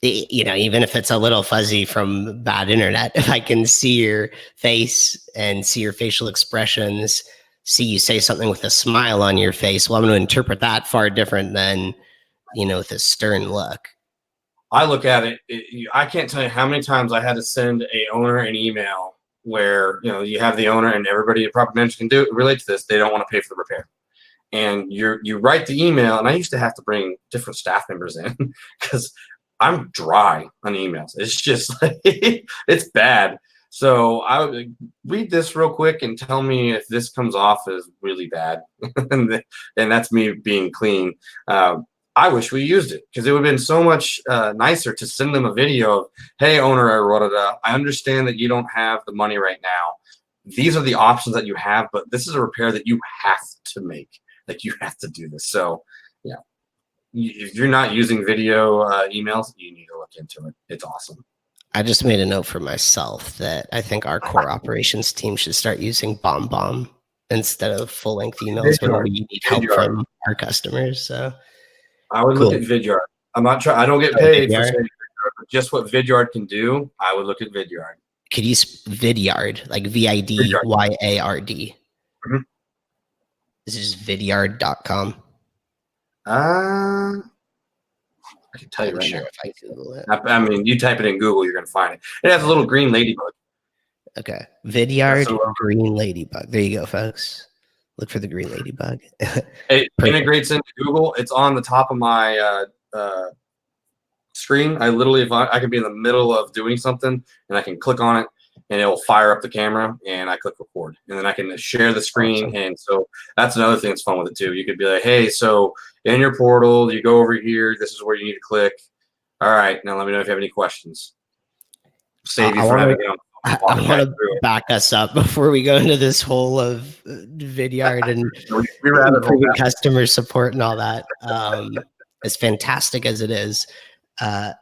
even if it's a little fuzzy from bad internet, if I can see your face and see your facial expressions, see you say something with a smile on your face, well, I'm going to interpret that far different than, with a stern look. I look at it, I can't tell you how many times I had to send a owner an email where, you have the owner, and everybody at property management can relate to this. They don't want to pay for the repair. And you write the email, and I used to have to bring different staff members in because I'm dry on emails. It's just it's bad. So I would read this real quick and tell me if this comes off as really bad. And that's me being clean. I wish we used it because it would have been so much nicer to send them a video of, "Hey, owner, I understand that you don't have the money right now. These are the options that you have, but this is a repair that you have to make. Like, you have to do this." So, yeah, if you're not using video emails, you need to look into it. It's awesome. I just made a note for myself that I think our core operations team should start using Bom Bom instead of full-length emails when we need help from our customers. So I would look at Vidyard. I'm not trying. I don't get paid for saying Vidyard, but just what Vidyard can do, I would look at Vidyard. Could you Vidyard, like Vidyard? Mm-hmm. This is Vidyard.com. I can tell you right now. If I Google it. I mean, you type it in Google, you're going to find it. It has a little green ladybug. Okay. Vidyard green ladybug. There you go, folks. Look for the green ladybug. It integrates into Google. It's on the top of my screen. I literally, if I can be in the middle of doing something and I can click on it and it will fire up the camera, and I click record, and then I can share the screen. Awesome. And so that's another thing that's fun with it too. You could be like, "Hey, so in your portal, you go over here. This is where you need to click. All right, now let me know if you have any questions." Save you from having to I want to back us up before we go into this whole of Vidyard and improving customer support and all that. As fantastic as it is, I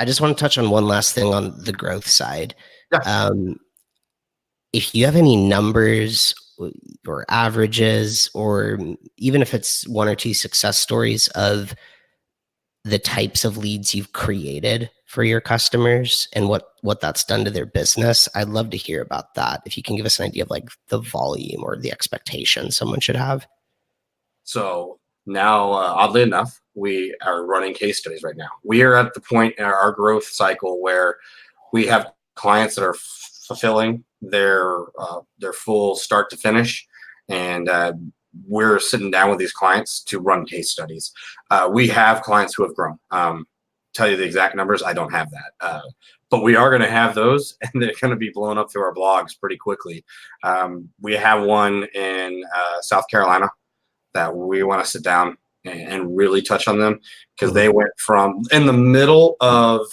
just want to touch on one last thing on the growth side. Yeah. If you have any numbers or averages, or even if it's one or two success stories of the types of leads you've created for your customers and what that's done to their business. I'd love to hear about that. If you can give us an idea of like the volume or the expectation someone should have. So now, oddly enough, we are running case studies right now. We are at the point in our growth cycle where we have clients that are fulfilling their full start to finish, and we're sitting down with these clients to run case studies. We have clients who have grown. Tell you the exact numbers, I don't have that. But we are going to have those, and they're going to be blown up through our blogs pretty quickly. We have one in South Carolina that we want to sit down and really touch on them, because they went from, in the middle of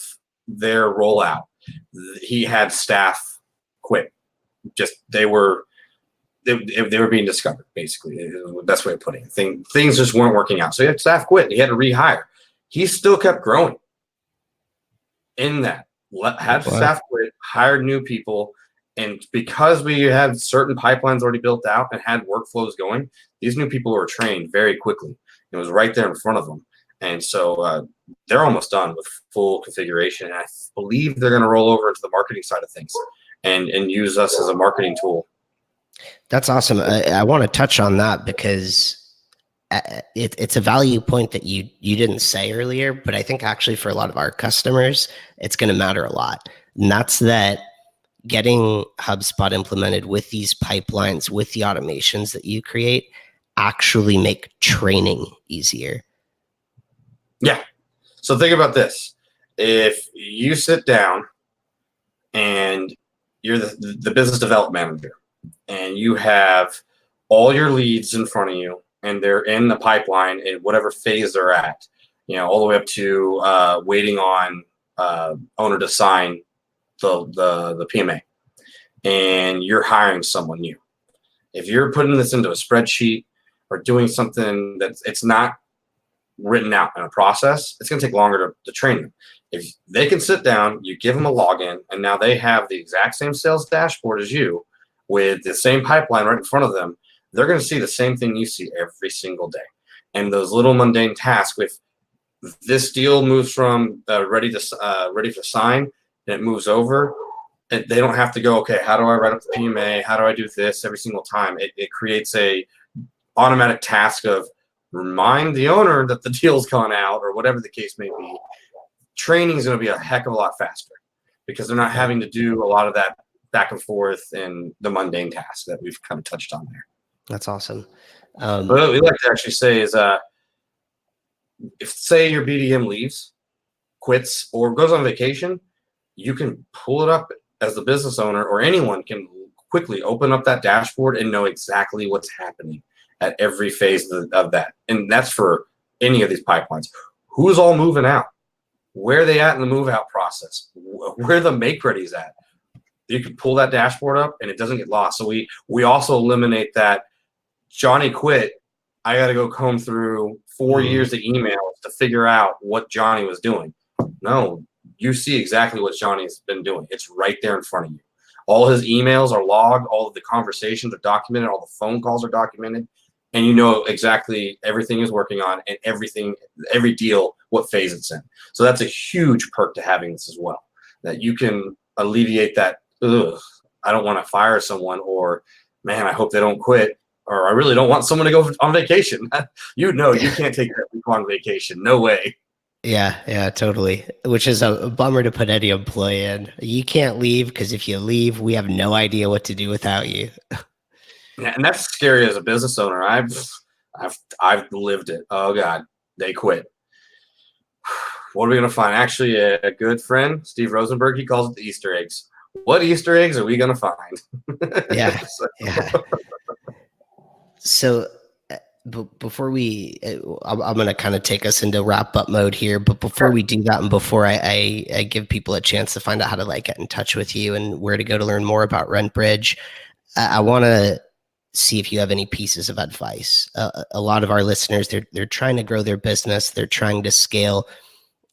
their rollout, he had staff quit. Just they were being discovered, basically. The best way of putting it. Things just weren't working out. So he had staff quit. He had to rehire. He still kept growing in that. Had staff quit, hired new people. And because we had certain pipelines already built out and had workflows going, these new people were trained very quickly. It was right there in front of them. And so they're almost done with full configuration. And I believe they're going to roll over into the marketing side of things and use us as a marketing tool. That's awesome. I want to touch on that because it's a value point that you didn't say earlier, but I think actually for a lot of our customers, it's going to matter a lot. And that's that getting HubSpot implemented with these pipelines, with the automations that you create, actually make training easier. Yeah. So think about this. If you sit down and you're the business development manager, and you have all your leads in front of you, and they're in the pipeline in whatever phase they're at, all the way up to waiting on owner to sign the PMA, and you're hiring someone new. If you're putting this into a spreadsheet or doing something that it's not written out in a process, it's going to take longer to train them. If they can sit down, you give them a login, and now they have the exact same sales dashboard as you with the same pipeline right in front of them, they're going to see the same thing you see every single day. And those little mundane tasks, with this deal moves from ready to sign, and it moves over, and they don't have to go, okay, how do I write up the PMA? How do I do this every single time? It creates a automatic task of remind the owner that the deal's gone out, or whatever the case may be. Training is going to be a heck of a lot faster because they're not having to do a lot of that back and forth and the mundane tasks that we've kind of touched on there. That's awesome. But what we like to actually say is, if say your BDM leaves, quits, or goes on vacation, you can pull it up as the business owner, or anyone can quickly open up that dashboard and know exactly what's happening at every phase of that. And that's for any of these pipelines. Who's all moving out? Where are they at in the move out process? Where the make ready's at? You can pull that dashboard up and it doesn't get lost. So we also eliminate that Johnny quit. I got to go comb through 4 years of emails to figure out what Johnny was doing. No, you see exactly what Johnny's been doing. It's right there in front of you. All his emails are logged. All of the conversations are documented. All the phone calls are documented. And you know exactly everything he's working on and every deal, what phase it's in. So that's a huge perk to having this as well, that you can alleviate that, I don't want to fire someone, or, man, I hope they don't quit, or I really don't want someone to go on vacation. You can't take that week on vacation. No way. Yeah, totally. Which is a bummer to put any employee in. You can't leave, because if you leave, we have no idea what to do without you. Yeah, and that's scary as a business owner. I've lived it. Oh God, they quit. What are we gonna find? Actually, a good friend, Steve Rosenberg, he calls it the Easter eggs. What Easter eggs are we gonna find? Yeah. So before I'm going to kind of take us into wrap up mode here, but before we do that, and before I give people a chance to find out how to get in touch with you and where to go to learn more about RentBridge, I want to see if you have any pieces of advice. A lot of our listeners, they're trying to grow their business. They're trying to scale.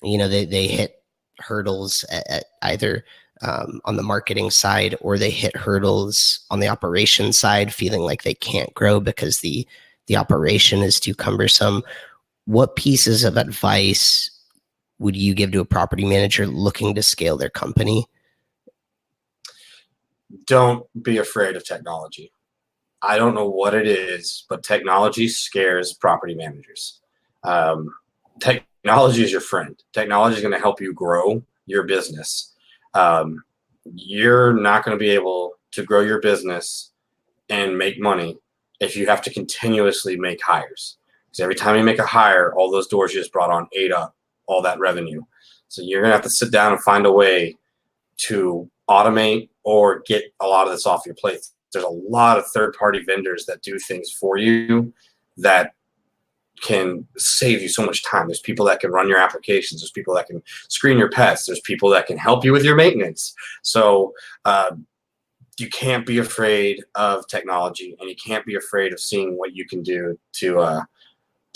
They hit hurdles at either on the marketing side, or they hit hurdles on the operations side, feeling like they can't grow because the operation is too cumbersome. What pieces of advice would you give to a property manager looking to scale their company? Don't be afraid of technology. I don't know what it is, but technology scares property managers. Technology is your friend. Technology is going to help you grow your business. You're not going to be able to grow your business and make money if you have to continuously make hires. Because every time you make a hire, all those doors you just brought on ate up all that revenue. So you're going to have to sit down and find a way to automate or get a lot of this off your plate. There's a lot of third-party vendors that do things for you that can save you so much time. There's people that can run your applications. There's people that can screen your pets. There's people that can help you with your maintenance. So you can't be afraid of technology, and you can't be afraid of seeing what you can do to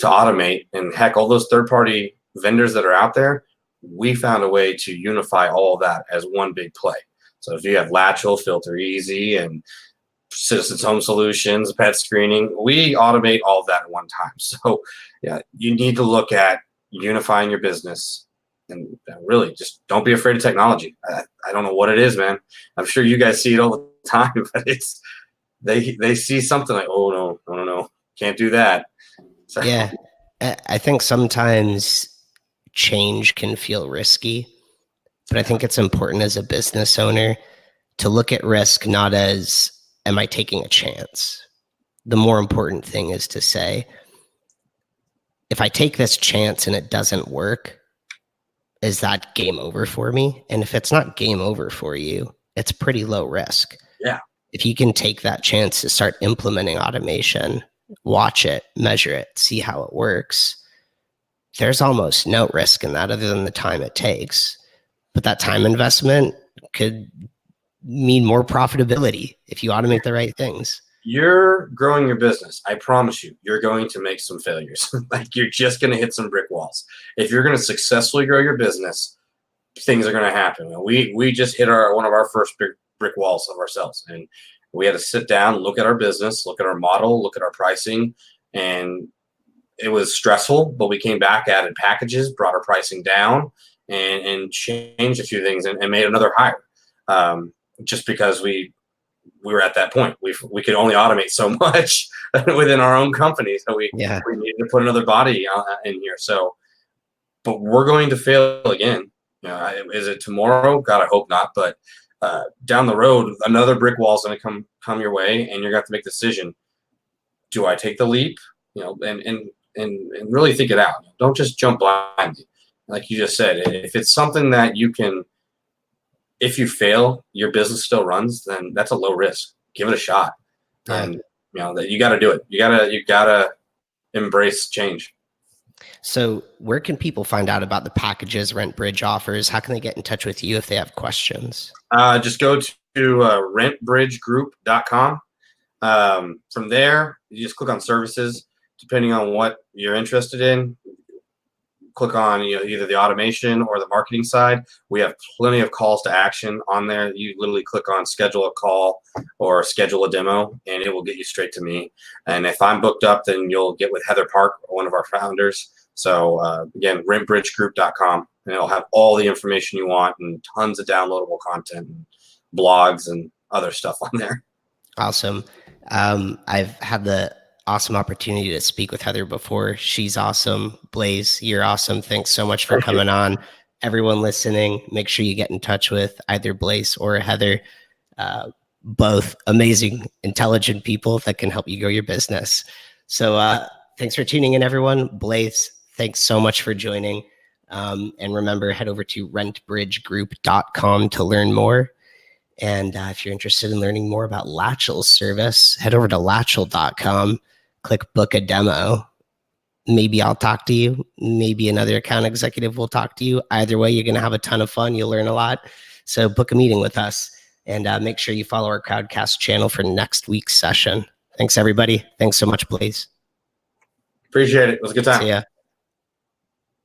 automate. And heck, all those third-party vendors that are out there, we found a way to unify all of that as one big play. So if you have Lateral, Filter Easy, and Citizens Home Solutions, pet screening, we automate all of that at one time. So yeah, you need to look at unifying your business, and really just don't be afraid of technology. I don't know what it is, man. I'm sure you guys see it all the time, but it's they see something like, oh no, can't do that. So. Yeah, I think sometimes change can feel risky, but I think it's important as a business owner to look at risk not as, am I taking a chance? The more important thing is to say, if I take this chance and it doesn't work, is that game over for me? And if it's not game over for you, it's pretty low risk. Yeah. If you can take that chance to start implementing automation, watch it, measure it, see how it works, there's almost no risk in that other than the time it takes. But that time investment could mean more profitability if you automate the right things. You're growing your business. I promise you, you're going to make some failures. Like, you're just going to hit some brick walls. If you're going to successfully grow your business, things are going to happen. And we just hit one of our first brick walls of ourselves. And we had to sit down, look at our business, look at our model, look at our pricing. And it was stressful, but we came back, added packages, brought our pricing down, and changed a few things and made another hire. Just because we were at that point. We could only automate so much within our own company. So we needed to put another body in here. So, but we're going to fail again. You know, is it tomorrow? God, I hope not. But down the road, another brick wall is going to come your way, and you're going to have to make a decision. Do I take the leap? You know, and really think it out. Don't just jump blindly. Like you just said, if it's something that you can, if you fail, your business still runs, then that's a low risk. Give it a shot. Yeah. And you know that you got to do it. You gotta embrace change. So where can people find out about the packages RentBridge offers? How can they get in touch with you if they have questions? Just go to rentbridgegroup.com. From there, you just click on services, depending on what you're interested in. Click on either the automation or the marketing side. We have plenty of calls to action on there. You literally click on schedule a call or schedule a demo, and it will get you straight to me. And if I'm booked up, then you'll get with Heather Park, one of our founders. So again, rentbridgegroup.com, and it'll have all the information you want and tons of downloadable content and blogs and other stuff on there. Awesome. I've had the awesome opportunity to speak with Heather before. She's awesome. Blaze, you're awesome. Thanks so much for coming on. Everyone listening, make sure you get in touch with either Blaze or Heather. Both amazing, intelligent people that can help you grow your business. So thanks for tuning in, everyone. Blaze, thanks so much for joining. And remember, head over to rentbridgegroup.com to learn more. And if you're interested in learning more about Lateral's service, head over to lateral.com, click book a demo. Maybe I'll talk to you. Maybe another account executive will talk to you. Either way, you're going to have a ton of fun. You'll learn a lot. So book a meeting with us, and make sure you follow our Crowdcast channel for next week's session. Thanks, everybody. Thanks so much, Blaze. Appreciate it. It was a good time. See ya.